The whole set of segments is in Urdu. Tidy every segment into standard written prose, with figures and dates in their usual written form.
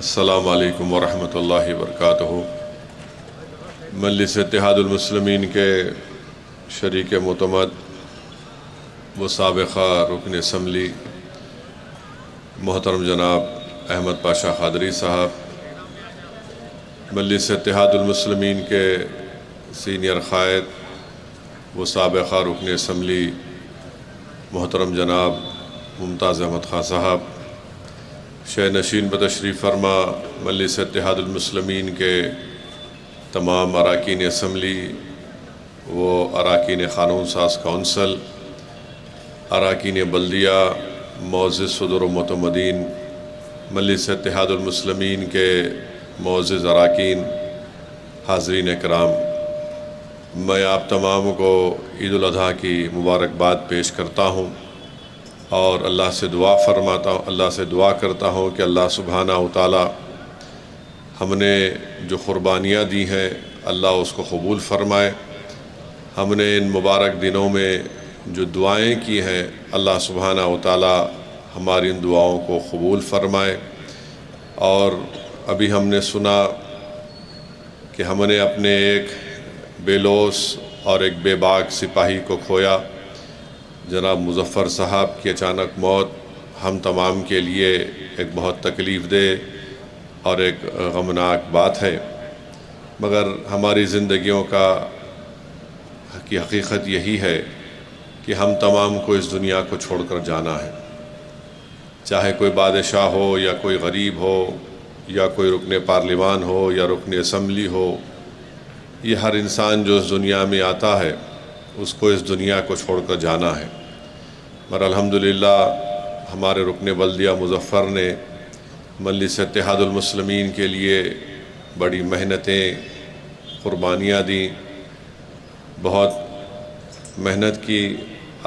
السلام علیکم ورحمۃ اللہ وبرکاتہ۔ مجلس اتحاد المسلمین کے شریک معتمد و سابقہ رکن اسمبلی محترم جناب احمد پاشا قادری صاحب، مجلس اتحاد المسلمین کے سینئر قائد و سابقہ رکن اسمبلی محترم جناب ممتاز احمد خان صاحب، شہ نشین بتشریف فرما مجلس اتحاد المسلمین کے تمام اراکین اسمبلی و اراکین قانون ساز کونسل، اراکین بلدیہ، معزز صدور و معتمدین، مجلس اتحاد المسلمین کے معزز اراکین، حاضرین اکرام، میں آپ تمام کو عید الاضحیٰ کی مبارکباد پیش کرتا ہوں اور اللہ سے دعا کرتا ہوں کہ اللہ سبحانہ و تعالی ہم نے جو قربانیاں دی ہیں اللہ اس کو قبول فرمائے۔ ہم نے ان مبارک دنوں میں جو دعائیں کی ہیں اللہ سبحانہ و تعالی ہماری ان دعاؤں کو قبول فرمائے۔ اور ابھی ہم نے سنا کہ ہم نے اپنے ایک بے لوث اور ایک بے باک سپاہی کو کھویا، جناب مظفر صاحب کی اچانک موت ہم تمام کے لیے ایک بہت تکلیف دہ اور ایک غمناک بات ہے، مگر ہماری زندگیوں کی حقیقت یہی ہے کہ ہم تمام کو اس دنیا کو چھوڑ کر جانا ہے، چاہے کوئی بادشاہ ہو یا کوئی غریب ہو یا کوئی رکن پارلیمان ہو یا رکن اسمبلی ہو، یہ ہر انسان جو اس دنیا میں آتا ہے اس کو اس دنیا کو چھوڑ کر جانا ہے۔ مگر الحمدللہ ہمارے رکن بلدیہ مظفر نے مجلس اتحاد المسلمین کے لیے بڑی محنتیں، قربانیاں دیں، بہت محنت کی،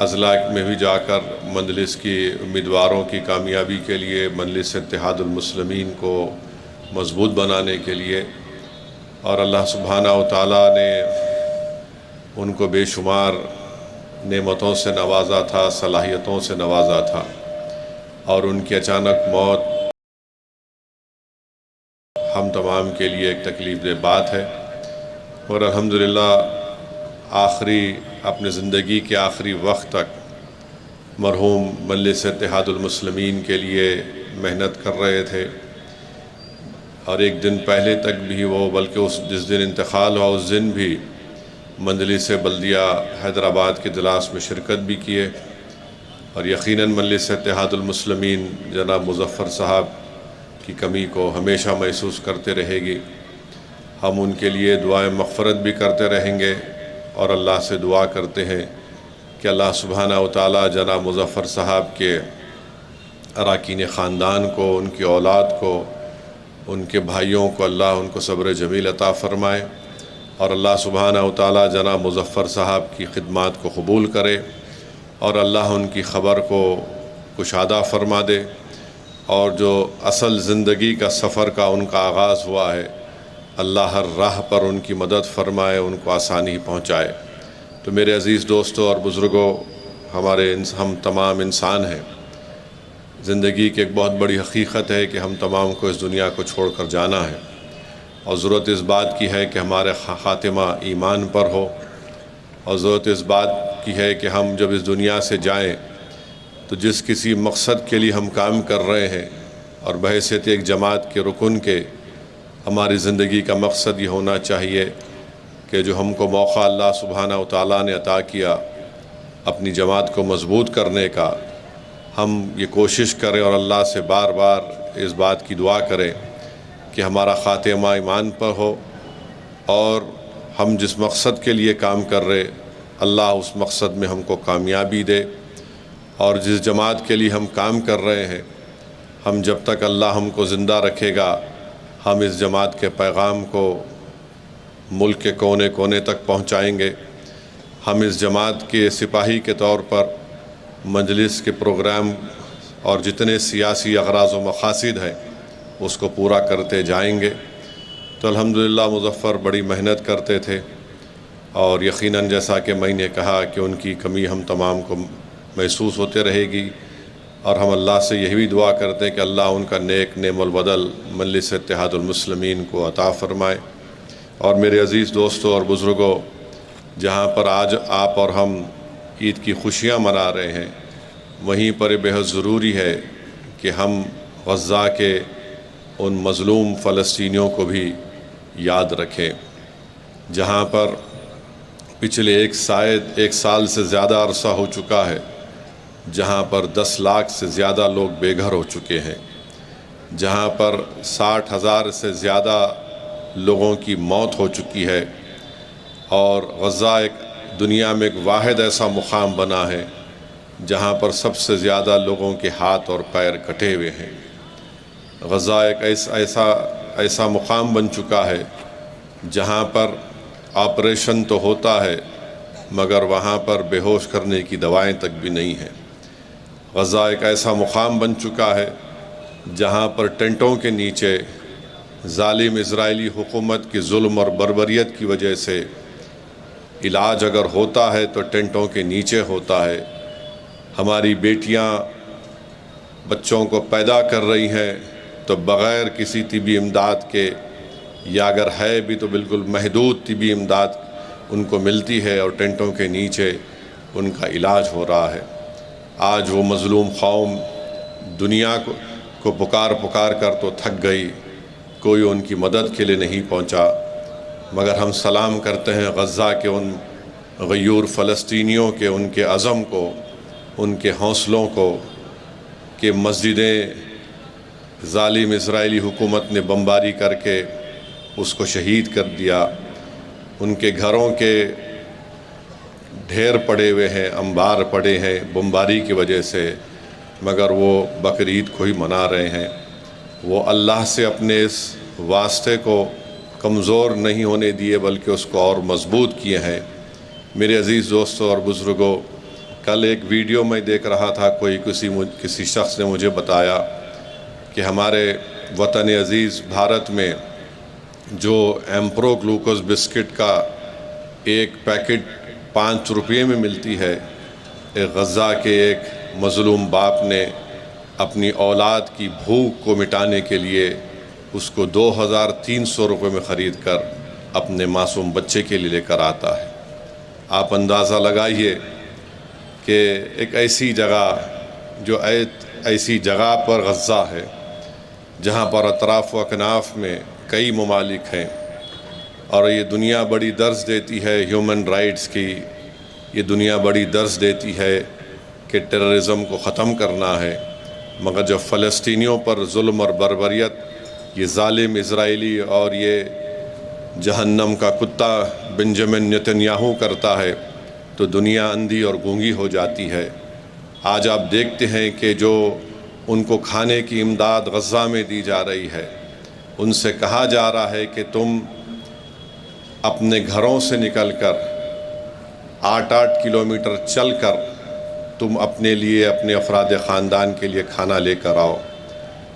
اضلاع میں بھی جا کر مجلس کی امیدواروں کی کامیابی کے لیے، مجلس اتحاد المسلمین کو مضبوط بنانے کے لیے، اور اللہ سبحانہ و تعالیٰ نے ان کو بے شمار نعمتوں سے نوازا تھا، صلاحیتوں سے نوازا تھا، اور ان کی اچانک موت ہم تمام کے لیے ایک تکلیف دہ بات ہے۔ اور الحمدللہ اپنے زندگی کے آخری وقت تک مرحوم مجلس اتحاد المسلمین کے لیے محنت کر رہے تھے، اور ایک دن پہلے تک بھی وہ، بلکہ جس دن انتقال ہوا اس دن بھی مجلس بلدیہ حیدرآباد کے اجلاس میں شرکت بھی کیے، اور یقیناً مجلس اتحاد المسلمین جناب مظفر صاحب کی کمی کو ہمیشہ محسوس کرتے رہے گی۔ ہم ان کے لیے دعائیں مغفرت بھی کرتے رہیں گے اور اللہ سے دعا کرتے ہیں کہ اللہ سبحانہ و تعالی جناب مظفر صاحب کے اراکین خاندان کو، ان کی اولاد کو، ان کے بھائیوں کو اللہ ان کو صبر جمیل عطا فرمائے، اور اللہ سبحانہ و تعالی جناب مظفر صاحب کی خدمات کو قبول کرے، اور اللہ ان کی خبر کو کشادہ فرما دے، اور جو اصل زندگی کا سفر کا ان کا آغاز ہوا ہے اللہ ہر راہ پر ان کی مدد فرمائے، ان کو آسانی پہنچائے۔ تو میرے عزیز دوستوں اور بزرگوں، ہم تمام انسان ہیں، زندگی کی ایک بہت بڑی حقیقت ہے کہ ہم تمام کو اس دنیا کو چھوڑ کر جانا ہے، اور ضرورت اس بات کی ہے کہ ہمارے خاتمہ ایمان پر ہو، اور ضرورت اس بات کی ہے کہ ہم جب اس دنیا سے جائیں تو جس کسی مقصد کے لیے ہم کام کر رہے ہیں، اور بحیثیت ایک جماعت کے رکن کے، ہماری زندگی کا مقصد یہ ہونا چاہیے کہ جو ہم کو موقع اللہ سبحانہ و تعالیٰ نے عطا کیا اپنی جماعت کو مضبوط کرنے کا، ہم یہ کوشش کریں اور اللہ سے بار بار اس بات کی دعا کریں کہ ہمارا خاتمہ ایمان پر ہو، اور ہم جس مقصد کے لیے کام کر رہے اللہ اس مقصد میں ہم کو کامیابی دے، اور جس جماعت کے لیے ہم کام کر رہے ہیں، ہم جب تک اللہ ہم کو زندہ رکھے گا ہم اس جماعت کے پیغام کو ملک کے کونے کونے تک پہنچائیں گے۔ ہم اس جماعت کے سپاہی کے طور پر مجلس کے پروگرام اور جتنے سیاسی اغراض و مقاصد ہیں اس کو پورا کرتے جائیں گے۔ تو الحمدللہ مظفر بڑی محنت کرتے تھے، اور یقیناً جیسا کہ میں نے کہا کہ ان کی کمی ہم تمام کو محسوس ہوتے رہے گی، اور ہم اللہ سے یہی بھی دعا کرتے ہیں کہ اللہ ان کا نیک نعم البدل مجلس اتحاد المسلمین کو عطا فرمائے۔ اور میرے عزیز دوستوں اور بزرگوں، جہاں پر آج آپ اور ہم عید کی خوشیاں منا رہے ہیں، وہیں پر بہت ضروری ہے کہ ہم غزہ کے ان مظلوم فلسطینیوں کو بھی یاد رکھیں، جہاں پر پچھلے ایک سال سے زیادہ عرصہ ہو چکا ہے، جہاں پر 10 لاکھ سے زیادہ لوگ بے گھر ہو چکے ہیں، جہاں پر 60,000 سے زیادہ لوگوں کی موت ہو چکی ہے، اور غزہ دنیا میں ایک واحد ایسا مقام بنا ہے جہاں پر سب سے زیادہ لوگوں کے ہاتھ اور پیر کٹے ہوئے ہیں۔ غزہ ایک ایسا مقام بن چکا ہے جہاں پر آپریشن تو ہوتا ہے مگر وہاں پر بے ہوش کرنے کی دوائیں تک بھی نہیں ہیں۔ غزہ ایک ایسا مقام بن چکا ہے جہاں پر ٹینٹوں کے نیچے ظالم اسرائیلی حکومت کی ظلم اور بربریت کی وجہ سے علاج اگر ہوتا ہے تو ٹینٹوں کے نیچے ہوتا ہے۔ ہماری بیٹیاں بچوں کو پیدا کر رہی ہیں تو بغیر کسی طبی امداد کے، یا اگر ہے بھی تو بالکل محدود طبی امداد ان کو ملتی ہے، اور ٹینٹوں کے نیچے ان کا علاج ہو رہا ہے۔ آج وہ مظلوم قوم دنیا کو پکار کر تو تھک گئی، کوئی ان کی مدد کے لیے نہیں پہنچا، مگر ہم سلام کرتے ہیں غزہ کے ان غیور فلسطینیوں کے، ان کے عزم کو، ان کے حوصلوں کو، کہ مسجدیں ظالم اسرائیلی حکومت نے بمباری کر کے اس کو شہید کر دیا، ان کے گھروں کے ڈھیر پڑے ہوئے ہیں، انبار پڑے ہیں بمباری کی وجہ سے، مگر وہ بقرعید کو ہی منا رہے ہیں۔ وہ اللہ سے اپنے اس واسطے کو کمزور نہیں ہونے دیے بلکہ اس کو اور مضبوط کیے ہیں۔ میرے عزیز دوستوں اور بزرگوں، کل ایک ویڈیو میں دیکھ رہا تھا، کسی شخص نے مجھے بتایا کہ ہمارے وطن عزیز بھارت میں جو ایمپرو گلوکوز بسکٹ کا ایک پیکٹ 5 روپے میں ملتی ہے، غزہ کے ایک مظلوم باپ نے اپنی اولاد کی بھوک کو مٹانے کے لیے اس کو 2,300 روپے میں خرید کر اپنے معصوم بچے کے لیے لے کر آتا ہے۔ آپ اندازہ لگائیے کہ ایک ایسی جگہ، جو ایسی جگہ پر غزہ ہے جہاں پر اطراف و اکناف میں کئی ممالک ہیں، اور یہ دنیا بڑی درس دیتی ہے ہیومن رائٹس کی، یہ دنیا بڑی درس دیتی ہے کہ ٹیررزم کو ختم کرنا ہے، مگر جب فلسطینیوں پر ظلم اور بربریت یہ ظالم اسرائیلی اور یہ جہنم کا کتا بنجمن نتنیاہو کرتا ہے تو دنیا اندھی اور گونگی ہو جاتی ہے۔ آج آپ دیکھتے ہیں کہ جو ان کو کھانے کی امداد غزہ میں دی جا رہی ہے، ان سے کہا جا رہا ہے کہ تم اپنے گھروں سے نکل کر 8 کلومیٹر چل کر تم اپنے لیے، اپنے افراد خاندان کے لیے کھانا لے کر آؤ،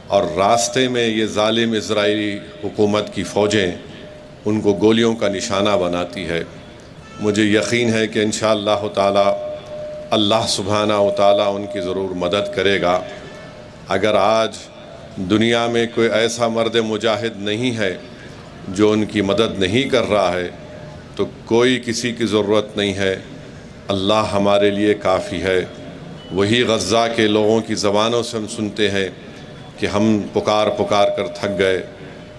اور راستے میں یہ ظالم اسرائیلی حکومت کی فوجیں ان کو گولیوں کا نشانہ بناتی ہے۔ مجھے یقین ہے کہ انشاءاللہ تعالی اللہ سبحانہ و تعالی ان کی ضرور مدد کرے گا۔ اگر آج دنیا میں کوئی ایسا مرد مجاہد نہیں ہے جو ان کی مدد نہیں کر رہا ہے تو کوئی کسی کی ضرورت نہیں ہے، اللہ ہمارے لیے کافی ہے۔ وہی غزہ کے لوگوں کی زبانوں سے ہم سنتے ہیں کہ ہم پکار کر تھک گئے،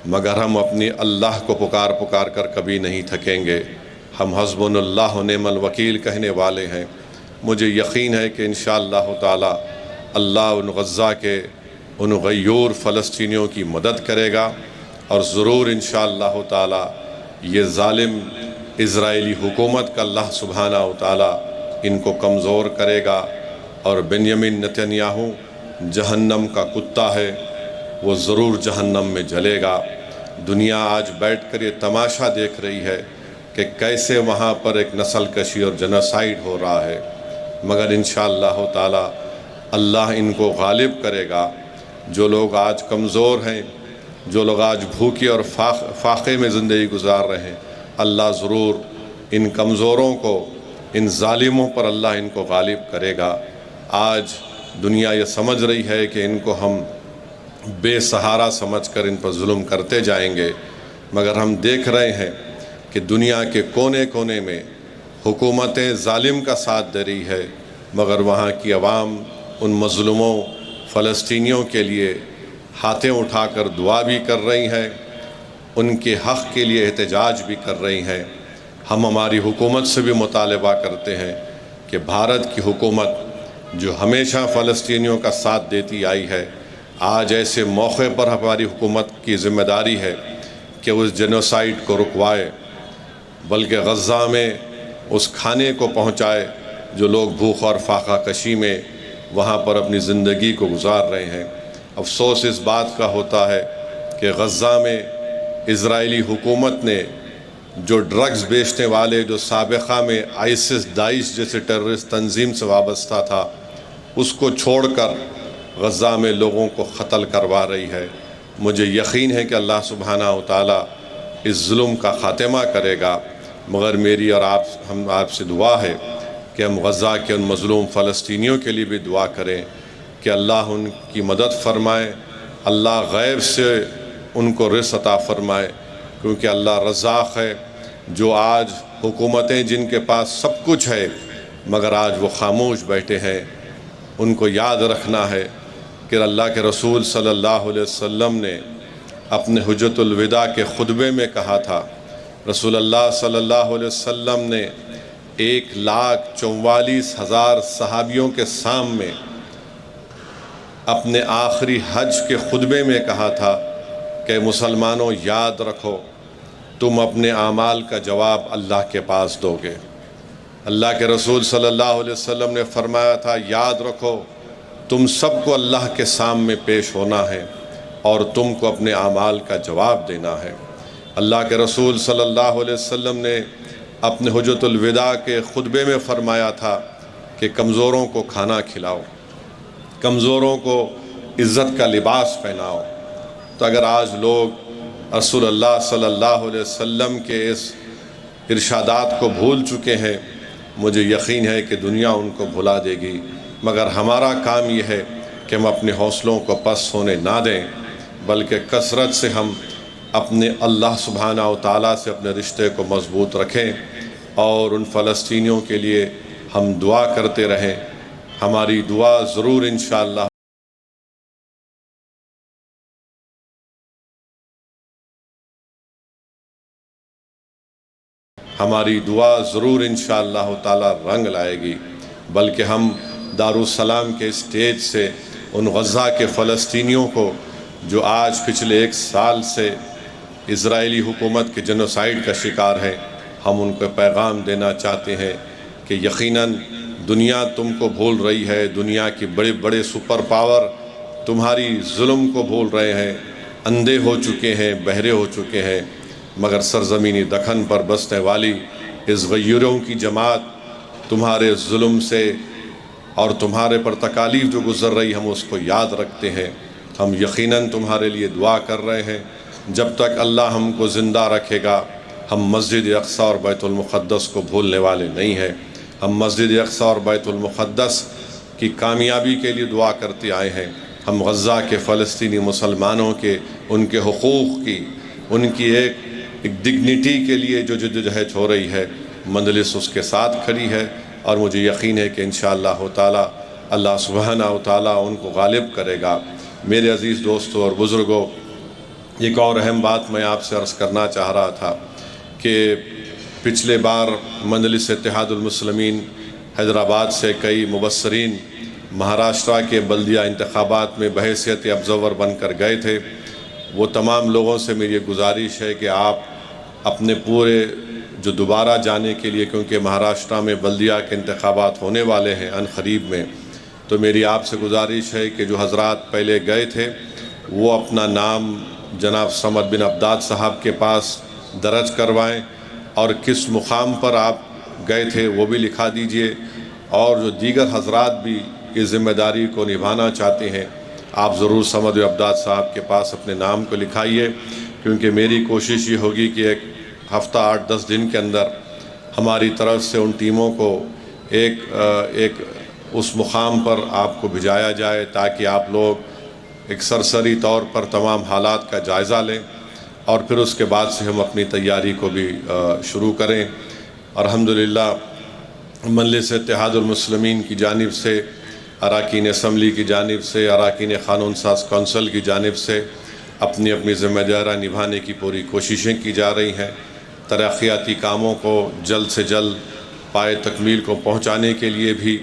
مگر ہم اپنی اللہ کو پکار کر کبھی نہیں تھکیں گے۔ ہم حسبنا اللہ و نعم الوکیل کہنے والے ہیں۔ مجھے یقین ہے کہ انشاءاللہ تعالی اللہ ان غزہ کے ان غیور فلسطینیوں کی مدد کرے گا، اور ضرور انشاءاللہ تعالی یہ ظالم اسرائیلی حکومت کا اللہ سبحانہ و تعالی ان کو کمزور کرے گا، اور بنیامین نتنیاہو جہنم کا کتا ہے، وہ ضرور جہنم میں جلے گا۔ دنیا آج بیٹھ کر یہ تماشا دیکھ رہی ہے کہ کیسے وہاں پر ایک نسل کشی اور جنوسائیڈ ہو رہا ہے، مگر انشاءاللہ تعالی اللہ ان کو غالب کرے گا۔ جو لوگ آج کمزور ہیں، جو لوگ آج بھوکے اور فاقے میں زندگی گزار رہے ہیں، اللہ ضرور ان کمزوروں کو، ان ظالموں پر اللہ ان کو غالب کرے گا۔ آج دنیا یہ سمجھ رہی ہے کہ ان کو ہم بے سہارا سمجھ کر ان پر ظلم کرتے جائیں گے، مگر ہم دیکھ رہے ہیں کہ دنیا کے کونے کونے میں حکومتیں ظالم کا ساتھ دے رہی ہے، مگر وہاں کی عوام ان مظلوموں فلسطینیوں کے لیے ہاتھیں اٹھا کر دعا بھی کر رہی ہیں، ان کے حق کے لیے احتجاج بھی کر رہی ہیں۔ ہم ہماری حکومت سے بھی مطالبہ کرتے ہیں کہ بھارت کی حکومت جو ہمیشہ فلسطینیوں کا ساتھ دیتی آئی ہے، آج ایسے موقع پر ہماری حکومت کی ذمہ داری ہے کہ اس جینوسائیڈ کو رکوائے، بلکہ غزہ میں اس کھانے کو پہنچائے جو لوگ بھوک اور فاقہ کشی میں وہاں پر اپنی زندگی کو گزار رہے ہیں۔ افسوس اس بات کا ہوتا ہے کہ غزہ میں اسرائیلی حکومت نے جو ڈرگز بیچنے والے، جو سابقہ میں آئسس داعش جیسے ٹیررسٹ تنظیم سے وابستہ تھا، اس کو چھوڑ کر غزہ میں لوگوں کو قتل کروا رہی ہے۔ مجھے یقین ہے کہ اللہ سبحانہ و تعالیٰ اس ظلم کا خاتمہ کرے گا، مگر میری اور ہم آپ سے دعا ہے کہ ہم غزہ کے ان مظلوم فلسطینیوں کے لیے بھی دعا کریں کہ اللہ ان کی مدد فرمائے، اللہ غیب سے ان کو رزق عطا فرمائے، کیونکہ اللہ رزاق ہے۔ جو آج حکومتیں جن کے پاس سب کچھ ہے مگر آج وہ خاموش بیٹھے ہیں، ان کو یاد رکھنا ہے کہ اللہ کے رسول صلی اللہ علیہ وسلم نے اپنے حجۃ الوداع کے خطبے میں کہا تھا، رسول اللہ صلی اللہ علیہ وسلم نے 1,44,000 صحابیوں کے سامنے اپنے آخری حج کے خطبے میں کہا تھا کہ مسلمانوں یاد رکھو، تم اپنے اعمال کا جواب اللہ کے پاس دو گے۔ اللہ کے رسول صلی اللہ علیہ وسلم نے فرمایا تھا، یاد رکھو تم سب کو اللہ کے سامنے پیش ہونا ہے اور تم کو اپنے اعمال کا جواب دینا ہے۔ اللہ کے رسول صلی اللہ علیہ وسلم نے اپنے حجۃ الوداع کے خطبے میں فرمایا تھا کہ کمزوروں کو کھانا کھلاؤ، کمزوروں کو عزت کا لباس پہناؤ۔ تو اگر آج لوگ رسول اللہ صلی اللہ علیہ وسلم کے اس ارشادات کو بھول چکے ہیں، مجھے یقین ہے کہ دنیا ان کو بھلا دے گی، مگر ہمارا کام یہ ہے کہ ہم اپنے حوصلوں کو پست ہونے نہ دیں، بلکہ کثرت سے ہم اپنے اللہ سبحانہ و تعالیٰ سے اپنے رشتے کو مضبوط رکھیں اور ان فلسطینیوں کے لیے ہم دعا کرتے رہیں۔ ہماری دعا ضرور انشاءاللہ انشاءاللہ تعالیٰ رنگ لائے گی، بلکہ ہم دارالسلام کے اسٹیج سے ان غزہ کے فلسطینیوں کو جو آج پچھلے 1 سال سے اسرائیلی حکومت کے جینوسائیڈ کا شکار ہیں، ہم ان کو پیغام دینا چاہتے ہیں کہ یقیناً دنیا تم کو بھول رہی ہے، دنیا کی بڑے بڑے سپر پاور تمہاری ظلم کو بھول رہے ہیں، اندھے ہو چکے ہیں، بہرے ہو چکے ہیں، مگر سرزمینی دکن پر بسنے والی اس غیوروں کی جماعت تمہارے ظلم سے اور تمہارے پر تکالیف جو گزر رہی ہم اس کو یاد رکھتے ہیں۔ ہم یقیناً تمہارے لیے دعا کر رہے ہیں، جب تک اللہ ہم کو زندہ رکھے گا ہم مسجد اقصی اور بیت المقدس کو بھولنے والے نہیں ہیں۔ ہم مسجد اقصی اور بیت المقدس کی کامیابی کے لیے دعا کرتے آئے ہیں۔ ہم غزہ کے فلسطینی مسلمانوں کے ان کے حقوق کی، ان کی ایک ڈگنیٹی کے لیے جو جدوجہد ہو رہی ہے، مجلس اس کے ساتھ کھڑی ہے، اور مجھے یقین ہے کہ انشاءاللہ تعالی اللہ سبحانہ و تعالی ان کو غالب کرے گا۔ میرے عزیز دوستوں اور بزرگوں، ایک اور اہم بات میں آپ سے عرض کرنا چاہ رہا تھا کہ پچھلے بار مجلس اتحاد المسلمین حیدرآباد سے کئی مبصرین مہاراشٹرا کے بلدیہ انتخابات میں بحیثیت ابزرور بن کر گئے تھے۔ وہ تمام لوگوں سے میری گزارش ہے کہ آپ اپنے پورے جو دوبارہ جانے کے لیے، کیونکہ مہاراشٹرا میں بلدیہ کے انتخابات ہونے والے ہیں ان قریب میں، تو میری آپ سے گزارش ہے کہ جو حضرات پہلے گئے تھے وہ اپنا نام جناب صمد بن عبداد صاحب کے پاس درج کروائیں، اور کس مقام پر آپ گئے تھے وہ بھی لکھا دیجئے، اور جو دیگر حضرات بھی اس ذمہ داری کو نبھانا چاہتے ہیں آپ ضرور صمد بن عبداد صاحب کے پاس اپنے نام کو لکھائیے، کیونکہ میری کوشش یہ ہوگی کہ ایک ہفتہ 8-10 دن کے اندر ہماری طرف سے ان ٹیموں کو ایک اس مقام پر آپ کو بھجایا جائے تاکہ آپ لوگ ایک سرسری طور پر تمام حالات کا جائزہ لیں اور پھر اس کے بعد سے ہم اپنی تیاری کو بھی شروع کریں۔ الحمدللہ مجلس اتحاد المسلمین کی جانب سے، اراکین اسمبلی کی جانب سے، اراکین قانون ساز کونسل کی جانب سے اپنی اپنی ذمہ داریاں نبھانے کی پوری کوششیں کی جا رہی ہیں۔ ترقیاتی کاموں کو جلد سے جلد پائے تکمیل کو پہنچانے کے لیے بھی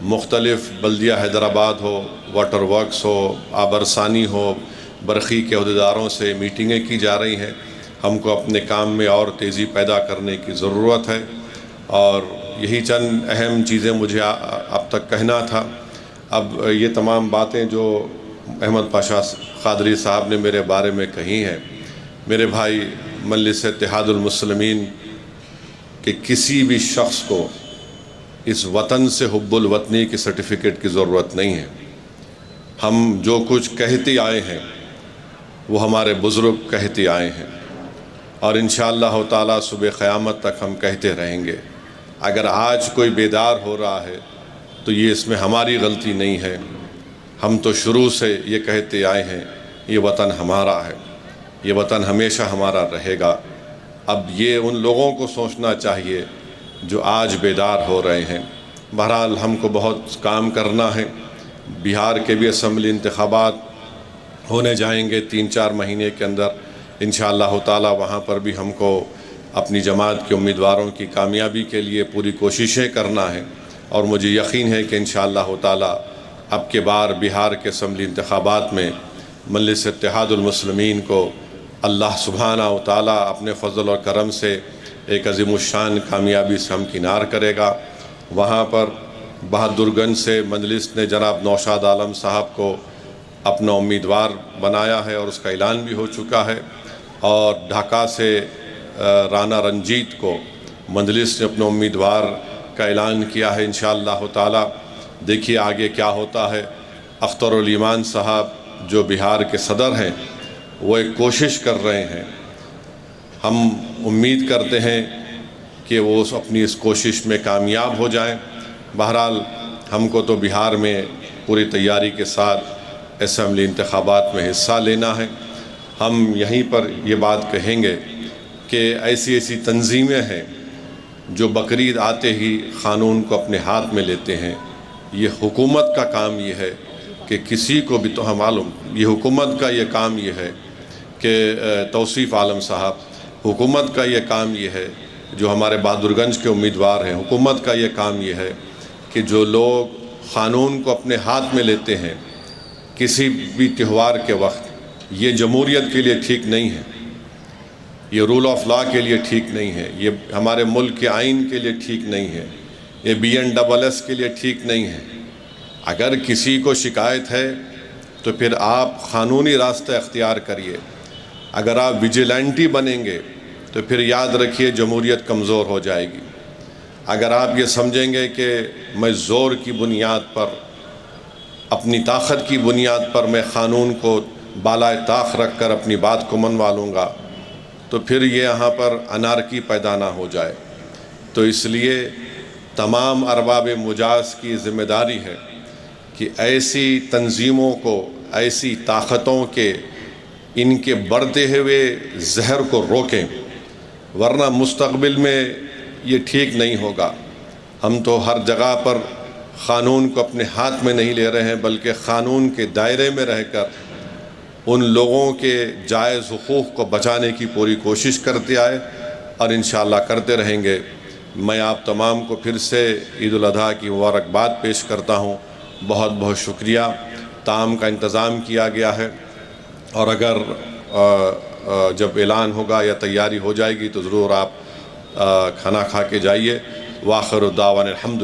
مختلف بلدیہ حیدرآباد ہو، واٹر ورکس ہو، آبرسانی ہو، برقی کے عہدیداروں سے میٹنگیں کی جا رہی ہیں۔ ہم کو اپنے کام میں اور تیزی پیدا کرنے کی ضرورت ہے، اور یہی چند اہم چیزیں مجھے اب تک کہنا تھا۔ اب یہ تمام باتیں جو احمد پاشا قادری صاحب نے میرے بارے میں کہی ہیں، میرے بھائی، مجلس اتحاد المسلمین کہ کسی بھی شخص کو اس وطن سے حب الوطنی کی سرٹیفکیٹ کی ضرورت نہیں ہے۔ ہم جو کچھ کہتے آئے ہیں وہ ہمارے بزرگ کہتے آئے ہیں، اور انشاءاللہ تعالی صبح قیامت تک ہم کہتے رہیں گے۔ اگر آج کوئی بیدار ہو رہا ہے تو یہ اس میں ہماری غلطی نہیں ہے۔ ہم تو شروع سے یہ کہتے آئے ہیں یہ وطن ہمارا ہے، یہ وطن ہمیشہ ہمارا رہے گا۔ اب یہ ان لوگوں کو سوچنا چاہیے جو آج بیدار ہو رہے ہیں۔ بہرحال ہم کو بہت کام کرنا ہے۔ بہار کے بھی اسمبلی انتخابات ہونے جائیں گے 3-4 مہینے کے اندر انشاءاللہ تعالی۔ وہاں پر بھی ہم کو اپنی جماعت کے امیدواروں کی کامیابی کے لیے پوری کوششیں کرنا ہے، اور مجھے یقین ہے کہ انشاءاللہ تعالی اب کے بار بہار کے اسمبلی انتخابات میں مجلس اتحاد المسلمین کو اللہ سبحانہ و تعالی اپنے فضل و کرم سے ایک عظیم الشان کامیابی سے ہمکنار کرے گا۔ وہاں پر بہادر گنج سے مجلس نے جناب نوشاد عالم صاحب کو اپنا امیدوار بنایا ہے اور اس کا اعلان بھی ہو چکا ہے، اور ڈھاکہ سے رانا رنجیت کو مجلس نے اپنا امیدوار کا اعلان کیا ہے انشاءاللہ تعالی۔ دیکھیے آگے کیا ہوتا ہے۔ اختر الایمان صاحب جو بہار کے صدر ہیں وہ ایک کوشش کر رہے ہیں، ہم امید کرتے ہیں کہ وہ اپنی اس کوشش میں کامیاب ہو جائیں۔ بہرحال ہم کو تو بہار میں پوری تیاری کے ساتھ اسمبلی انتخابات میں حصہ لینا ہے۔ ہم یہیں پر یہ بات کہیں گے کہ ایسی ایسی تنظیمیں ہیں جو بقرعید آتے ہی قانون کو اپنے ہاتھ میں لیتے ہیں۔ یہ حکومت کا کام یہ ہے کہ کسی کو بھی تو معلوم، یہ حکومت کا یہ کام یہ ہے کہ توصیف عالم صاحب، حکومت کا یہ کام یہ ہے، جو ہمارے بہادر گنج کے امیدوار ہیں، حکومت کا یہ کام یہ ہے کہ جو لوگ قانون کو اپنے ہاتھ میں لیتے ہیں کسی بھی تہوار کے وقت، یہ جمہوریت کے لیے ٹھیک نہیں ہے، یہ رول آف لا کے لیے ٹھیک نہیں ہے، یہ ہمارے ملک کے آئین کے لیے ٹھیک نہیں ہے، یہ BNSS کے لیے ٹھیک نہیں ہے۔ اگر کسی کو شکایت ہے تو پھر آپ قانونی راستہ اختیار کریے۔ اگر آپ ویجیلنٹی بنیں گے تو پھر یاد رکھیے جمہوریت کمزور ہو جائے گی۔ اگر آپ یہ سمجھیں گے کہ میں زور کی بنیاد پر، اپنی طاقت کی بنیاد پر میں قانون کو بالائے طاق رکھ کر اپنی بات کو منوا لوں گا، تو پھر یہ یہاں پر انارکی پیدا نہ ہو جائے۔ تو اس لیے تمام ارباب مجاز کی ذمہ داری ہے کہ ایسی تنظیموں کو، ایسی طاقتوں کے، ان کے بڑھتے ہوئے زہر کو روکیں، ورنہ مستقبل میں یہ ٹھیک نہیں ہوگا۔ ہم تو ہر جگہ پر قانون کو اپنے ہاتھ میں نہیں لے رہے ہیں، بلکہ قانون کے دائرے میں رہ کر ان لوگوں کے جائز حقوق کو بچانے کی پوری کوشش کرتے آئے، اور انشاءاللہ کرتے رہیں گے۔ میں آپ تمام کو پھر سے عید الاضحیٰ کی مبارکباد پیش کرتا ہوں۔ بہت بہت شکریہ۔ طعام کا انتظام کیا گیا ہے، اور اگر جب اعلان ہوگا یا تیاری ہو جائے گی تو ضرور آپ کھانا کھا کے جائیے۔ وآخر دعوانا الحمد